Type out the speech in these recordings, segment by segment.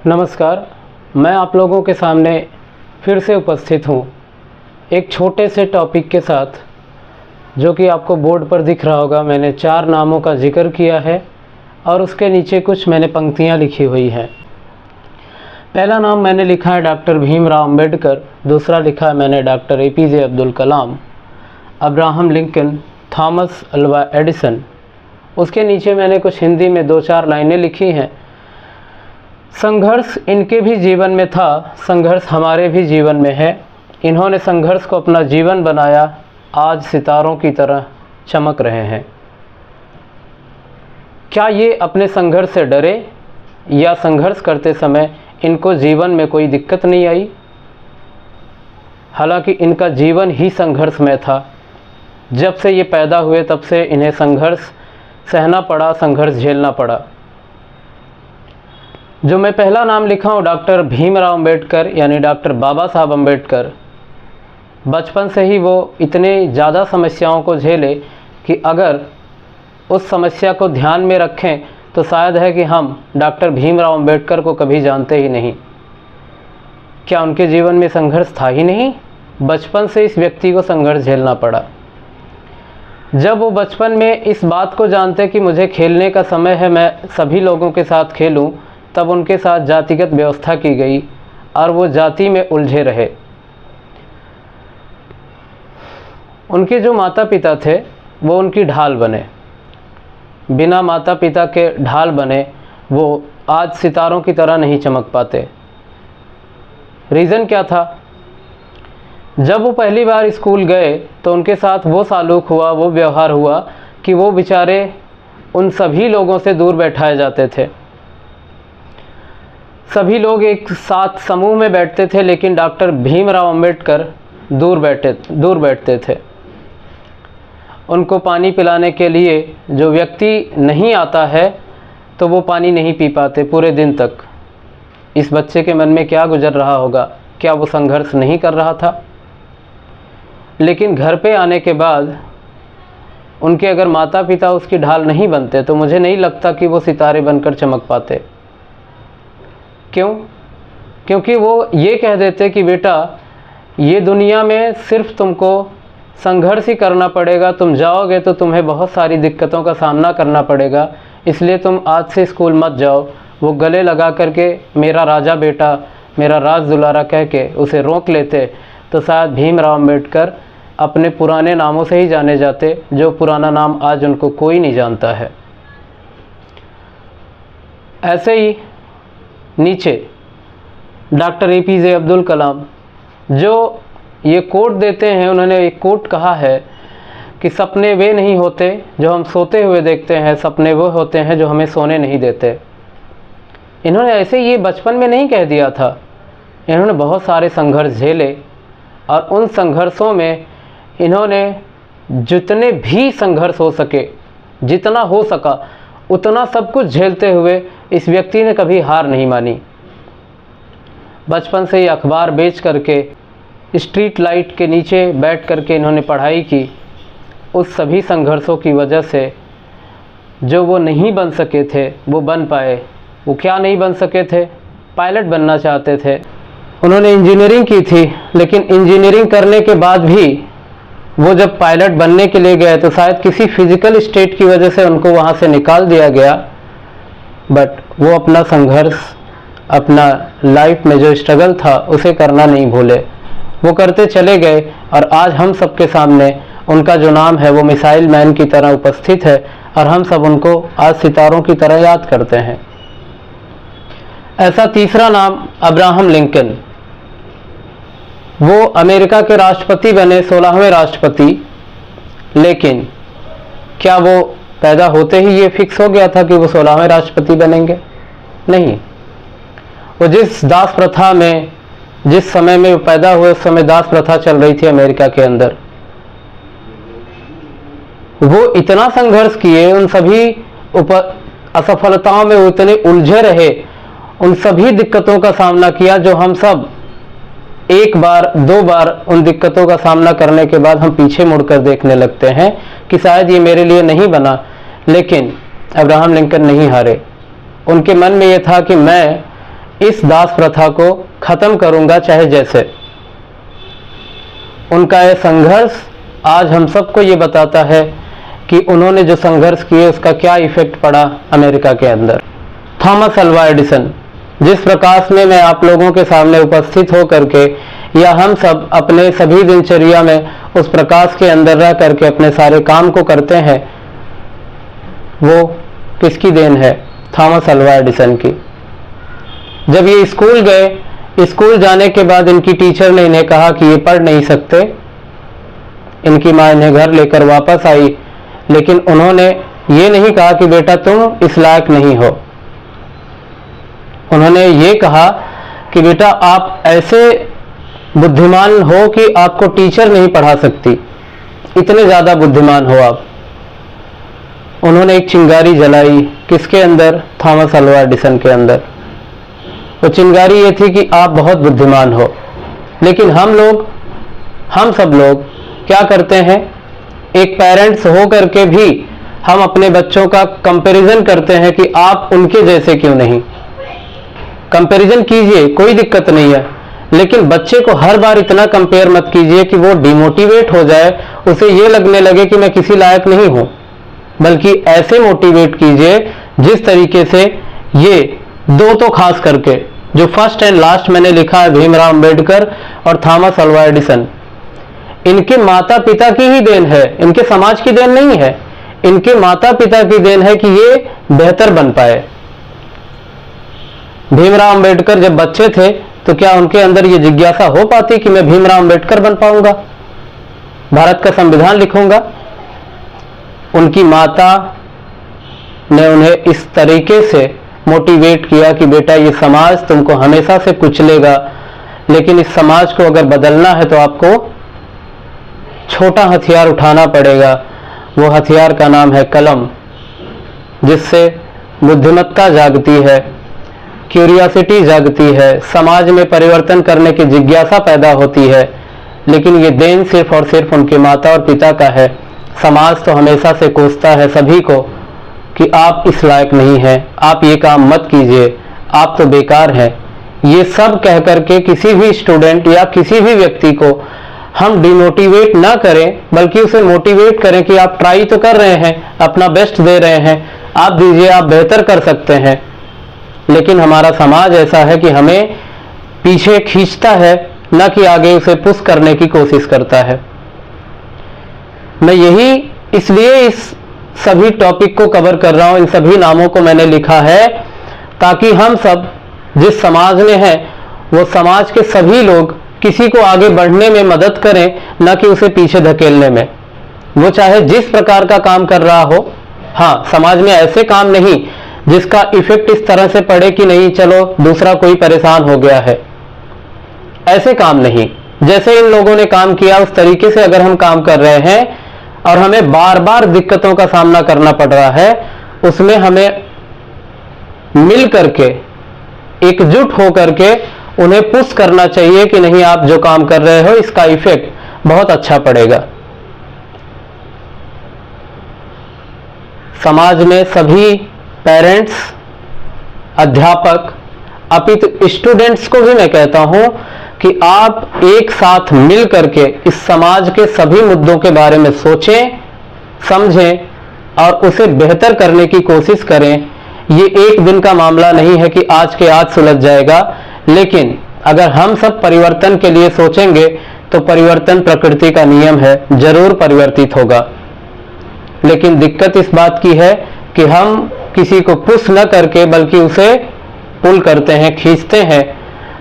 नमस्कार। मैं आप लोगों के सामने फिर से उपस्थित हूँ एक छोटे से टॉपिक के साथ, जो कि आपको बोर्ड पर दिख रहा होगा। मैंने 4 नामों का जिक्र किया है और उसके नीचे कुछ मैंने पंक्तियाँ लिखी हुई हैं। पहला नाम मैंने लिखा है डॉक्टर भीमराव अंबेडकर, दूसरा लिखा है मैंने doctor APJ Abdul Kalam, Abraham Lincoln, Thomas Alva Edison. उसके नीचे मैंने कुछ हिंदी में 2-4 लाइनें लिखी हैं। संघर्ष इनके भी जीवन में था, संघर्ष हमारे भी जीवन में है। इन्होंने संघर्ष को अपना जीवन बनाया, आज सितारों की तरह चमक रहे हैं। क्या ये अपने संघर्ष से डरे या संघर्ष करते समय इनको जीवन में कोई दिक्कत नहीं आई? हालांकि इनका जीवन ही संघर्षमय था। जब से ये पैदा हुए तब से इन्हें संघर्ष सहना पड़ा, संघर्ष झेलना पड़ा। जो मैं पहला नाम लिखा हूँ डॉक्टर भीमराव अंबेडकर यानी डॉक्टर बाबा साहब अंबेडकर, बचपन से ही वो इतने ज़्यादा समस्याओं को झेले कि अगर उस समस्या को ध्यान में रखें तो शायद है कि हम डॉक्टर भीमराव अंबेडकर को कभी जानते ही नहीं। क्या उनके जीवन में संघर्ष था ही नहीं? बचपन से इस व्यक्ति को संघर्ष झेलना पड़ा। जब वो बचपन में इस बात को जानते कि मुझे खेलने का समय है, मैं सभी लोगों के साथ खेलूं, तब उनके साथ जातिगत व्यवस्था की गई और वो जाति में उलझे रहे। उनके जो माता पिता थे वो उनकी ढाल बने। बिना माता पिता के ढाल बने वो आज सितारों की तरह नहीं चमक पाते। रीज़न क्या था? जब वो पहली बार स्कूल गए तो उनके साथ वो सालूक हुआ, वो व्यवहार हुआ कि वो बेचारे उन सभी लोगों से दूर बैठाए जाते थे। सभी लोग एक साथ समूह में बैठते थे, लेकिन डॉक्टर भीमराव अंबेडकर दूर बैठते थे। उनको पानी पिलाने के लिए जो व्यक्ति नहीं आता है तो वो पानी नहीं पी पाते पूरे दिन तक। इस बच्चे के मन में क्या गुजर रहा होगा? क्या वो संघर्ष नहीं कर रहा था? लेकिन घर पे आने के बाद उनके अगर माता पिता उसकी ढाल नहीं बनते तो मुझे नहीं लगता कि वो सितारे बनकर चमक पाते। क्यों? क्योंकि वो ये कह देते कि बेटा, ये दुनिया में सिर्फ तुमको संघर्ष ही करना पड़ेगा, तुम जाओगे तो तुम्हें बहुत सारी दिक्कतों का सामना करना पड़ेगा, इसलिए तुम आज से स्कूल मत जाओ। वो गले लगा करके मेरा राजा बेटा, मेरा राज दुलारा कह के उसे रोक लेते तो शायद भीमराव अंबेडकर अपने पुराने नामों से ही जाने जाते, जो पुराना नाम आज उनको कोई नहीं जानता है। ऐसे ही नीचे डॉक्टर APJ अब्दुल कलाम जो ये कोट देते हैं, उन्होंने एक कोट कहा है कि सपने वे नहीं होते जो हम सोते हुए देखते हैं, सपने वो होते हैं जो हमें सोने नहीं देते। इन्होंने ऐसे ये बचपन में नहीं कह दिया था। इन्होंने बहुत सारे संघर्ष झेले और उन संघर्षों में इन्होंने जितने भी संघर्ष हो सके, जितना हो सका उतना सब कुछ झेलते हुए इस व्यक्ति ने कभी हार नहीं मानी। बचपन से ही अखबार बेच करके, स्ट्रीट लाइट के नीचे बैठ करके इन्होंने पढ़ाई की। उस सभी संघर्षों की वजह से जो वो नहीं बन सके थे वो बन पाए। वो क्या नहीं बन सके थे? पायलट बनना चाहते थे। उन्होंने इंजीनियरिंग की थी, लेकिन इंजीनियरिंग करने के बाद भी वो जब पायलट बनने के लिए गए तो शायद किसी फिजिकल स्टेट की वजह से उनको वहाँ से निकाल दिया गया। बट वो अपना संघर्ष, अपना लाइफ में जो स्ट्रगल था उसे करना नहीं भूले। वो करते चले गए और आज हम सबके सामने उनका जो नाम है वो मिसाइल मैन की तरह उपस्थित है और हम सब उनको आज सितारों की तरह याद करते हैं। ऐसा तीसरा नाम अब्राहम लिंकन। वो अमेरिका के राष्ट्रपति बने, 16वें राष्ट्रपति। लेकिन क्या वो पैदा होते ही ये फिक्स हो गया था कि वो 16वें राष्ट्रपति बनेंगे? नहीं। वो जिस दास प्रथा में, जिस समय में वो पैदा हुए उस समय दास प्रथा चल रही थी अमेरिका के अंदर। वो इतना संघर्ष किए, उन सभी असफलताओं में वो इतने उलझे रहे, उन सभी दिक्कतों का सामना किया जो हम सब एक बार 2 बार उन दिक्कतों का सामना करने के बाद हम पीछे मुड़कर देखने लगते हैं कि शायद ये मेरे लिए नहीं बना। लेकिन अब्राहम लिंकन नहीं हारे। उनके मन में ये था कि मैं इस दास प्रथा को खत्म करूंगा चाहे जैसे। उनका यह संघर्ष आज हम सबको ये बताता है कि उन्होंने जो संघर्ष किए उसका क्या इफेक्ट पड़ा अमेरिका के अंदर। थॉमस अल्वा एडिसन, जिस प्रकाश में मैं आप लोगों के सामने उपस्थित हो करके या हम सब अपने सभी दिनचर्या में उस प्रकाश के अंदर रह करके अपने सारे काम को करते हैं, वो किसकी देन है? थॉमस अल्वा एडिसन की। जब ये स्कूल गए, स्कूल जाने के बाद इनकी टीचर ने इन्हें कहा कि ये पढ़ नहीं सकते। इनकी माँ इन्हें घर लेकर वापस आई, लेकिन उन्होंने ये नहीं कहा कि बेटा तुम इस लायक नहीं हो। उन्होंने ये कहा कि बेटा आप ऐसे बुद्धिमान हो कि आपको टीचर नहीं पढ़ा सकती, इतने ज्यादा बुद्धिमान हो आप। उन्होंने एक चिंगारी जलाई, किसके अंदर? थॉमस अल्वा एडिसन के अंदर। वो चिंगारी ये थी कि आप बहुत बुद्धिमान हो। लेकिन हम सब लोग क्या करते हैं? एक पेरेंट्स हो करके भी हम अपने बच्चों का कंपैरिजन करते हैं कि आप उनके जैसे क्यों नहीं। कंपैरिजन कीजिए, कोई दिक्कत नहीं है, लेकिन बच्चे को हर बार इतना कंपेयर मत कीजिए कि वो डिमोटिवेट हो जाए, उसे ये लगने लगे कि मैं किसी लायक नहीं हूं। बल्कि ऐसे मोटिवेट कीजिए जिस तरीके से ये दो तो खास करके जो फर्स्ट एंड लास्ट मैंने लिखा है, भीमराव अंबेडकर और थॉमस अल्वा एडिसन, इनके माता पिता की ही देन है, इनके समाज की देन नहीं है। इनके माता पिता की देन है कि ये बेहतर बन पाए। भीमराव अंबेडकर जब बच्चे थे तो क्या उनके अंदर ये जिज्ञासा हो पाती कि मैं भीमराव अंबेडकर बन पाऊंगा, भारत का संविधान लिखूंगा? उनकी माता ने उन्हें इस तरीके से मोटिवेट किया कि बेटा ये समाज तुमको हमेशा से कुचलेगा, लेकिन इस समाज को अगर बदलना है तो आपको छोटा हथियार उठाना पड़ेगा। वो हथियार का नाम है कलम, जिससे बुद्धिमत्ता जागती है, क्यूरियोसिटी जागती है, समाज में परिवर्तन करने की जिज्ञासा पैदा होती है। लेकिन ये देन सिर्फ और सिर्फ उनके माता और पिता का है। समाज तो हमेशा से कोसता है सभी को कि आप इस लायक नहीं हैं, आप ये काम मत कीजिए, आप तो बेकार हैं। ये सब कह करके किसी भी स्टूडेंट या किसी भी व्यक्ति को हम डिमोटिवेट ना करें, बल्कि उसे मोटिवेट करें कि आप ट्राई तो कर रहे हैं, अपना बेस्ट दे रहे हैं, आप दीजिए, आप बेहतर कर सकते हैं। लेकिन हमारा समाज ऐसा है कि हमें पीछे खींचता है, न कि आगे उसे पुश करने की कोशिश करता है। मैं यही इसलिए इस सभी टॉपिक को कवर कर रहा हूं, इन सभी नामों को मैंने लिखा है ताकि हम सब जिस समाज में हैं वो समाज के सभी लोग किसी को आगे बढ़ने में मदद करें, न कि उसे पीछे धकेलने में। वो चाहे जिस प्रकार का काम कर रहा हो, हाँ, समाज में ऐसे काम नहीं जिसका इफेक्ट इस तरह से पड़े कि नहीं चलो दूसरा कोई परेशान हो गया है, ऐसे काम नहीं। जैसे इन लोगों ने काम किया उस तरीके से अगर हम काम कर रहे हैं और हमें बार बार दिक्कतों का सामना करना पड़ रहा है, उसमें हमें मिल करके एकजुट हो करके उन्हें पुश करना चाहिए कि नहीं, आप जो काम कर रहे हो इसका इफेक्ट बहुत अच्छा पड़ेगा। समाज में सभी पेरेंट्स, अध्यापक, अपितु स्टूडेंट्स को भी मैं कहता हूं कि आप एक साथ मिल करके इस समाज के सभी मुद्दों के बारे में सोचें, समझें और उसे बेहतर करने की कोशिश करें। ये एक दिन का मामला नहीं है कि आज के आज सुलझ जाएगा, लेकिन अगर हम सब परिवर्तन के लिए सोचेंगे तो परिवर्तन प्रकृति का नियम है, जरूर परिवर्तित होगा। लेकिन दिक्कत इस बात की है कि हम किसी को पुश न करके बल्कि उसे पुल करते हैं, खींचते हैं।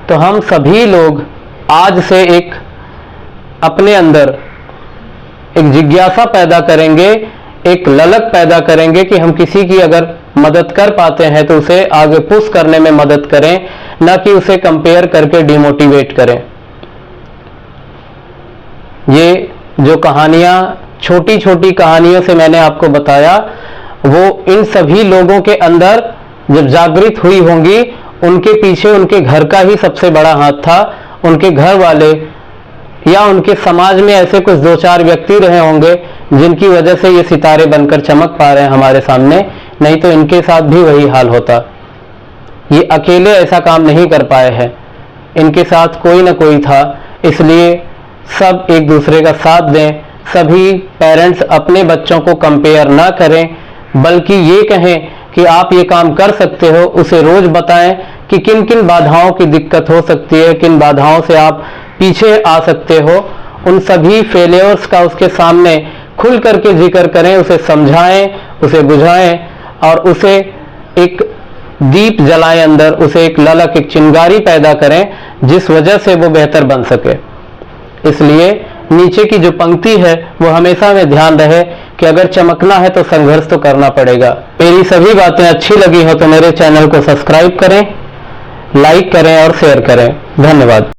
तो हम सभी लोग आज से एक अपने अंदर एक जिज्ञासा पैदा करेंगे, एक ललक पैदा करेंगे कि हम किसी की अगर मदद कर पाते हैं तो उसे आगे पुश करने में मदद करें, न कि उसे कंपेयर करके डिमोटिवेट करें। ये जो कहानियां, छोटी छोटी कहानियों से मैंने आपको बताया, वो इन सभी लोगों के अंदर जब जागृत हुई होंगी, उनके पीछे उनके घर का ही सबसे बड़ा हाथ था। उनके घर वाले या उनके समाज में ऐसे कुछ दो चार व्यक्ति रहे होंगे जिनकी वजह से ये सितारे बनकर चमक पा रहे हैं हमारे सामने, नहीं तो इनके साथ भी वही हाल होता। ये अकेले ऐसा काम नहीं कर पाए हैं, इनके साथ कोई ना कोई था। इसलिए सब एक दूसरे का साथ दें। सभी पेरेंट्स अपने बच्चों को कंपेयर ना करें, बल्कि ये कहें कि आप ये काम कर सकते हो। उसे रोज बताएं कि किन किन बाधाओं की दिक्कत हो सकती है, किन बाधाओं से आप पीछे आ सकते हो। उन सभी फेलियर्स का उसके सामने खुल करके जिक्र करें, उसे समझाएं, उसे बुझाएं और उसे एक दीप जलाएं अंदर, उसे एक ललक, एक चिंगारी पैदा करें जिस वजह से वो बेहतर बन सके। इसलिए नीचे की जो पंक्ति है वो हमेशा में ध्यान रहे कि अगर चमकना है तो संघर्ष तो करना पड़ेगा। मेरी सभी बातें अच्छी लगी हो तो मेरे चैनल को सब्सक्राइब करें, लाइक करें और शेयर करें। धन्यवाद।